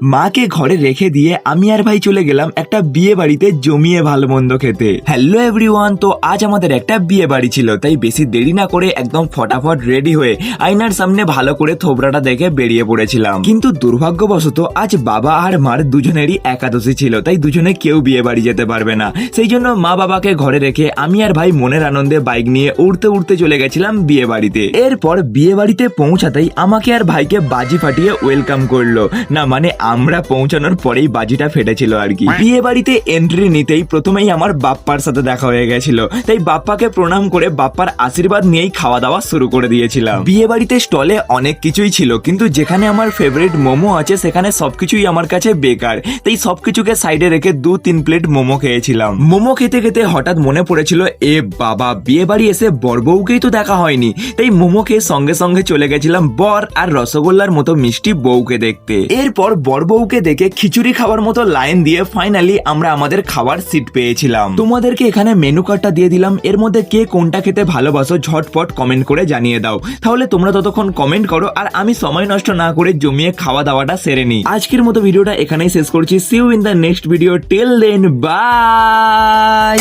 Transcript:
মাকে ঘরে রেখে দিয়ে আমি আর ভাই চলে গেলাম একটা বিয়ে বাড়িতে জমিয়ে ভালো মন্দ খেতে। হ্যালো এভরিওয়ান, তো আজ আমাদের একটা বিয়ে বাড়ি ছিল, তাই বেশি দেরি না করে একদম ফটাফট রেডি হয়ে আয়নার সামনে ভালো করে থোবরাটা দেখে বেরিয়ে পড়েছিলাম। কিন্তু দুর্ভাগ্যবশত আজ বাবা আর মার দুজনেরই একাদশী ছিল, তাই দুজনে কেউ বিয়ে বাড়ি যেতে পারবে না। সেই জন্য মা বাবাকে ঘরে রেখে আমি আর ভাই মনের আনন্দে বাইক নিয়ে উড়তে উড়তে চলে গেছিলাম বিয়ে বাড়িতে। এরপর বিয়ে বাড়িতে পৌঁছাতেই আমাকে আর ভাইকে বাজি ফাটিয়ে ওয়েলকাম করলো, না মানে আমরা পৌঁছানোর পরেই বাজিটা ফেটেছিল আর কি। বিয়ে বাড়িতে এন্ট্রি নিতেই প্রথমেই আমার বাপ্পার সাথে দেখা হয়ে গেছিল, তাই বাপ্পাকে প্রণাম করে বাপ্পার আশীর্বাদ নিয়েই খাওয়া দাওয়া শুরু করে দিয়েছিলাম। বিয়ে বাড়িতে স্টলে অনেক কিছুই ছিল, কিন্তু যেখানে আমার ফেভারিট মোমো আছে সেখানে সবকিছুই আমার কাছে বেকার, তাই সবকিছুকে সাইডে রেখে 2-3 প্লেট মোমো খেয়েছিলাম। মোমো খেতে খেতে হঠাৎ মনে পড়েছিল, এ বাবা, বিয়ে বাড়ি এসে বর বউকেই তো দেখা হয়নি, তাই মোমো খেয়ে সঙ্গে সঙ্গে চলে গেছিলাম বর আর রসগোল্লার মতো মিষ্টি বউকে দেখতে। এরপর বর বউকে দেখে খিচুড়ি খাওয়ার মতো লাইন দিয়ে ফাইনালি আমরা আমাদের খাওয়ার সিট পেয়েছিলাম। তোমাদেরকে এখানে মেনু কার্ডটা দিয়ে দিলাম, এর মধ্যে কে কোনটা খেতে ভালোবাসো ঝটপট কমেন্ট করে জানিয়ে দাও। তাহলে তোমরা ততক্ষণ কমেন্ট করো আর আমি সময় নষ্ট না করে জমিয়ে খাওয়া দাওয়াটা সেরে নিই। আজকের মতো ভিডিওটা এখানেই শেষ করছি। See you in the next video, till then by.